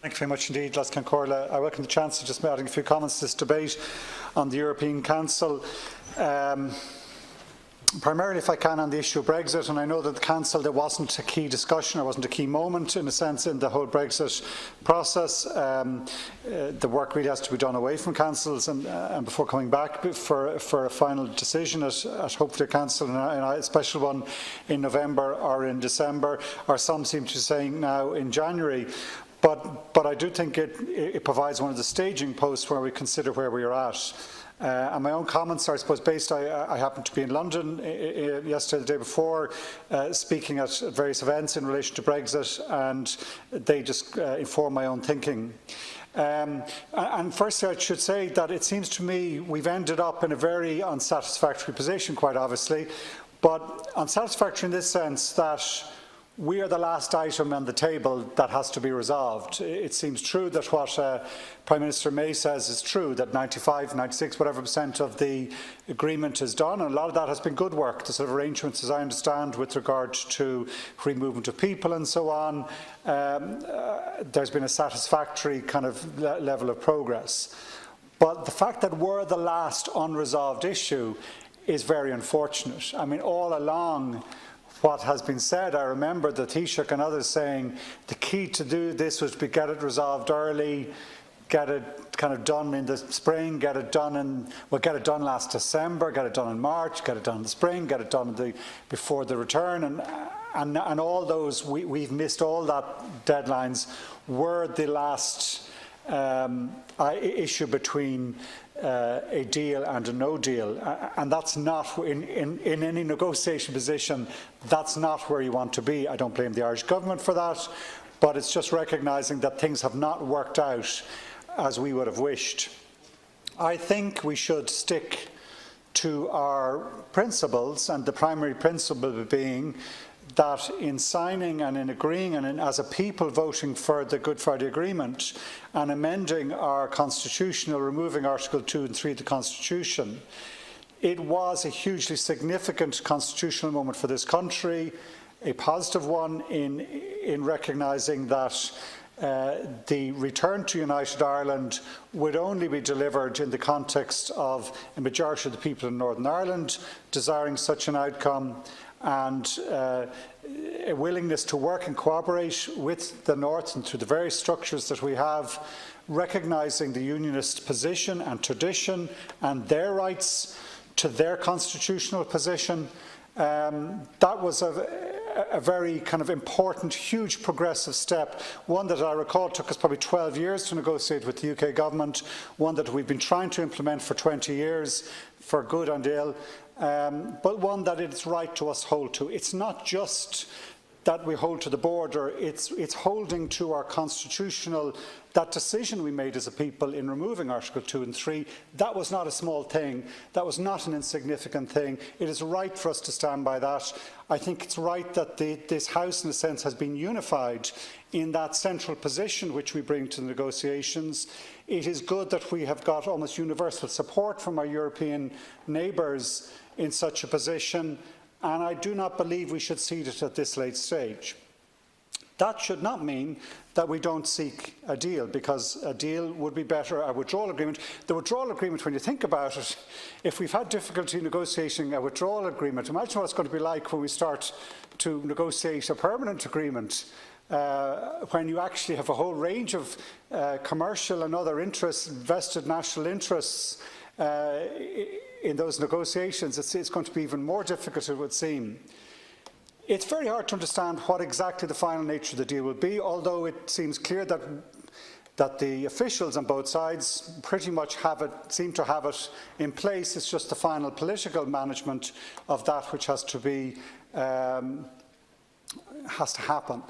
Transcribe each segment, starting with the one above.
Thank you very much indeed, Las Corla. I welcome the chance of just adding a few comments to this debate on the European Council. Primarily, if I can, on the issue of Brexit, and I know that the Council, there wasn't a key discussion, or wasn't a key moment, in a sense, in the whole Brexit process. The work really has to be done away from councils and before coming back for a final decision at hopefully a council, and a special one in November or in December, or some seem to be saying now in January. But I do think it provides one of the staging posts where we consider where we are at. And my own comments are, I suppose, based. I happened to be in London yesterday, the day before, speaking at various events in relation to Brexit, and they just inform my own thinking. And firstly, I should say that it seems to me we've ended up in a very unsatisfactory position, quite obviously, but unsatisfactory in this sense that we are the last item on the table that has to be resolved. It seems true that what Prime Minister May says is true, that 95, 96, whatever % of the agreement is done, and a lot of that has been good work. The sort of arrangements, as I understand, with regard to free movement of people and so on, there's been a satisfactory kind of level of progress. But the fact that we're the last unresolved issue is very unfortunate. I mean, all along, what has been said, I remember the Taoiseach and others saying the key to do this was to get it resolved early, get it kind of done in the spring, get it done last December, get it done in March, get it done in the spring, get it done before the return, and all those, we've missed all that deadlines. Were the last issue between a deal and a no deal, and that's not in any negotiation position. That's not where you want to be. I don't blame the Irish government for that, but it's just recognising that things have not worked out as we would have wished. I think we should stick to our principles, and the primary principle being that in signing and in agreeing and as a people voting for the Good Friday Agreement and amending our constitution, removing Article 2 and 3 of the Constitution, it was a hugely significant constitutional moment for this country, a positive one in recognising that the return to United Ireland would only be delivered in the context of a majority of the people in Northern Ireland desiring such an outcome, and a willingness to work and cooperate with the North and through the various structures that we have, recognising the unionist position and tradition and their rights to their constitutional position. That was a very kind of important, huge progressive step, one that I recall took us probably 12 years to negotiate with the UK government, one that we've been trying to implement for 20 years, for good and ill, but one that it's right to us hold to. It's not just that we hold to the border, it's holding to our constitutional, that decision we made as a people in removing Article 2 and 3, that was not a small thing, that was not an insignificant thing. It is right for us to stand by that. I think it's right that this House, in a sense, has been unified in that central position which we bring to the negotiations. It is good that we have got almost universal support from our European neighbours in such a position, and I do not believe we should cede it at this late stage. That should not mean that we don't seek a deal, because a deal would be better, a withdrawal agreement. The withdrawal agreement, when you think about it, if we've had difficulty negotiating a withdrawal agreement, imagine what it's going to be like when we start to negotiate a permanent agreement, when you actually have a whole range of commercial and other interests, vested national interests, in those negotiations. It's going to be even more difficult, it would seem. It's very hard to understand what exactly the final nature of the deal will be, although it seems clear that the officials on both sides pretty much seem to have it in place. It's just the final political management of that which has to happen.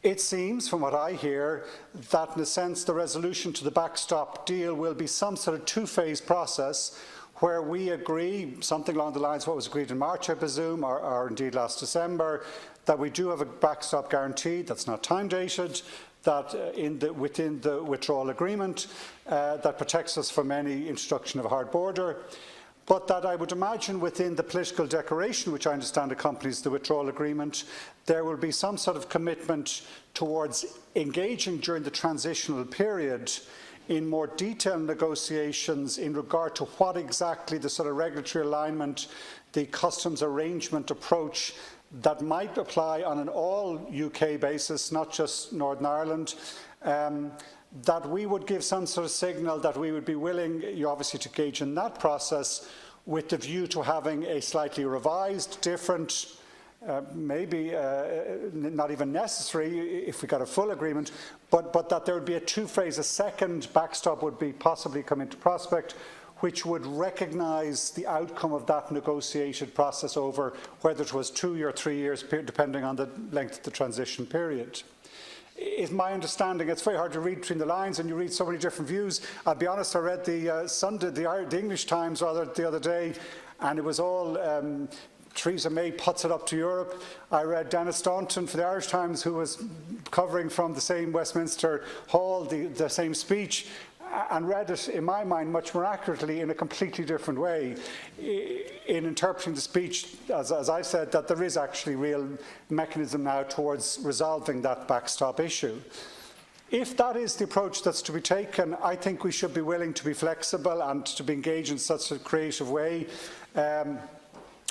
It seems, from what I hear, that in a sense the resolution to the backstop deal will be some sort of two-phase process, where we agree, something along the lines of what was agreed in March, I presume, or indeed last December, that we do have a backstop guarantee that's not time-dated, that within the withdrawal agreement, that protects us from any introduction of a hard border. but that I would imagine within the political declaration, which I understand accompanies the withdrawal agreement, there will be some sort of commitment towards engaging during the transitional period in more detailed negotiations in regard to what exactly the sort of regulatory alignment, the customs arrangement approach that might apply on an all UK basis, not just Northern Ireland, that we would give some sort of signal that we would be willing, obviously, to engage in that process with the view to having a slightly revised, different, maybe not even necessary if we got a full agreement, but that there would be a two-phase, a second backstop would be possibly come into prospect, which would recognise the outcome of that negotiated process over whether it was 2 or 3 years, depending on the length of the transition period. Is my understanding. It's very hard to read between the lines, and you read so many different views. I'll be honest, I read the English Times the other day, and it was all Theresa May puts it up to Europe. I read Dennis Staunton for the Irish Times, who was covering from the same Westminster Hall the same speech, and read it, in my mind, much more accurately in a completely different way in interpreting the speech, as I said, that there is actually real mechanism now towards resolving that backstop issue. If that is the approach that's to be taken, I think we should be willing to be flexible and to be engaged in such a creative way.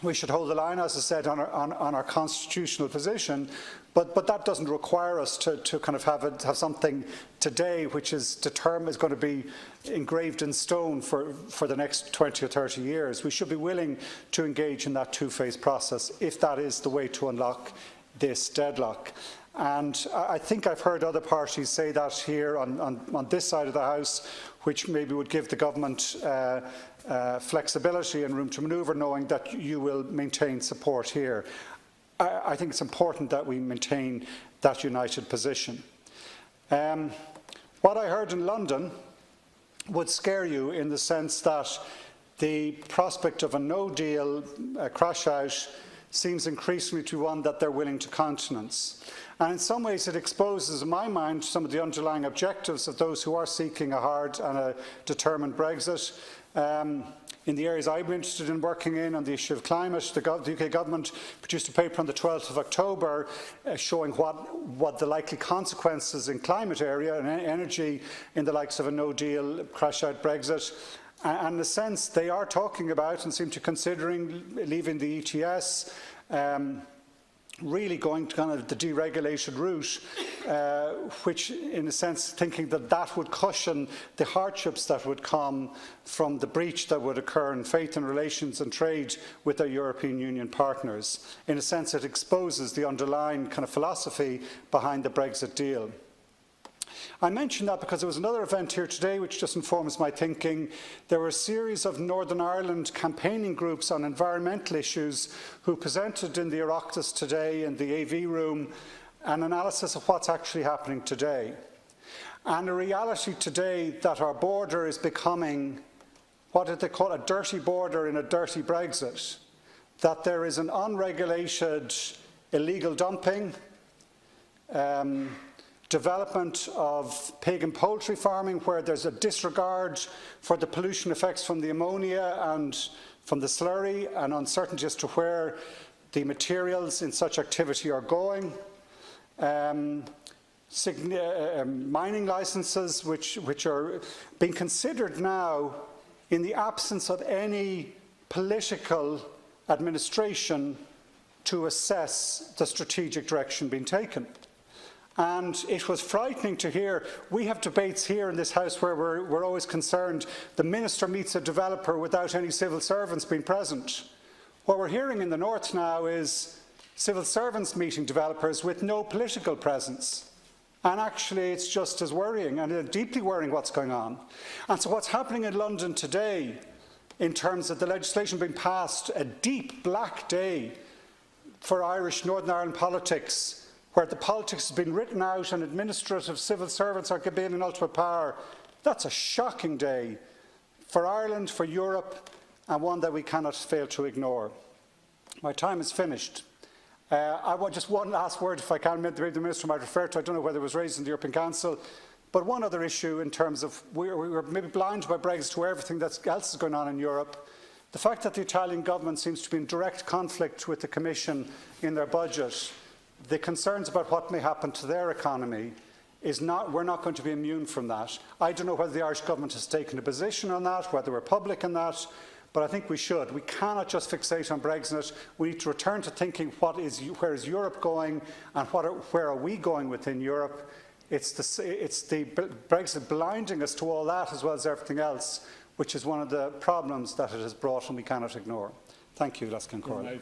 We should hold the line, as I said, on our constitutional position, but that doesn't require us to kind of have something today which is going to be engraved in stone for the next 20 or 30 years. We should be willing to engage in that two-phase process if that is the way to unlock this deadlock. And I think I've heard other parties say that here on this side of the House, which maybe would give the government flexibility and room to manoeuvre, knowing that you will maintain support here. I think it's important that we maintain that united position. What I heard in London would scare you in the sense that the prospect of a no-deal crash out seems increasingly to be one that they're willing to countenance. And in some ways it exposes, in my mind, some of the underlying objectives of those who are seeking a hard and a determined Brexit. In the areas I'm interested in working in on the issue of climate, the UK government produced a paper on the 12th of October showing what the likely consequences in climate area and energy in the likes of a no-deal crash-out Brexit. And in a sense, they are talking about and seem to considering leaving the ETS, really going to kind of the deregulated route, which in a sense thinking that that would cushion the hardships that would come from the breach that would occur in faith and relations and trade with our European Union partners. In a sense, it exposes the underlying kind of philosophy behind the Brexit deal. I mention that because there was another event here today which just informs my thinking. There were a series of Northern Ireland campaigning groups on environmental issues who presented in the Oireachtas today in the AV room an analysis of what's actually happening today. And a reality today that our border is becoming, what did they call a dirty border in a dirty Brexit, that there is an unregulated illegal dumping, development of pig and poultry farming where there's a disregard for the pollution effects from the ammonia and from the slurry and uncertainty as to where the materials in such activity are going. Mining licenses which are being considered now in the absence of any political administration to assess the strategic direction being taken. And it was frightening to hear. We have debates here in this House where we're always concerned the minister meets a developer without any civil servants being present. What we're hearing in the north now is civil servants meeting developers with no political presence. And actually it's just as worrying and deeply worrying what's going on. And so what's happening in London today in terms of the legislation being passed, a deep black day for Irish Northern Ireland politics, where the politics has been written out and administrative civil servants are given ultimate power, that's a shocking day for Ireland, for Europe, and one that we cannot fail to ignore. My time is finished. I want just one last word, if I can, the Minister might refer to, I don't know whether it was raised in the European Council, but one other issue in terms of we're maybe blind by Brexit to everything else is going on in Europe. The fact that the Italian government seems to be in direct conflict with the Commission in their budget, the concerns about what may happen to their economy, we're not going to be immune from that. I don't know whether the Irish government has taken a position on that, whether we're public in that, but I think we should. We cannot just fixate on Brexit. We need to return to thinking where is Europe going and where are we going within Europe. It's the Brexit blinding us to all that as well as everything else, which is one of the problems that it has brought and we cannot ignore. Thank you, Las Concordia.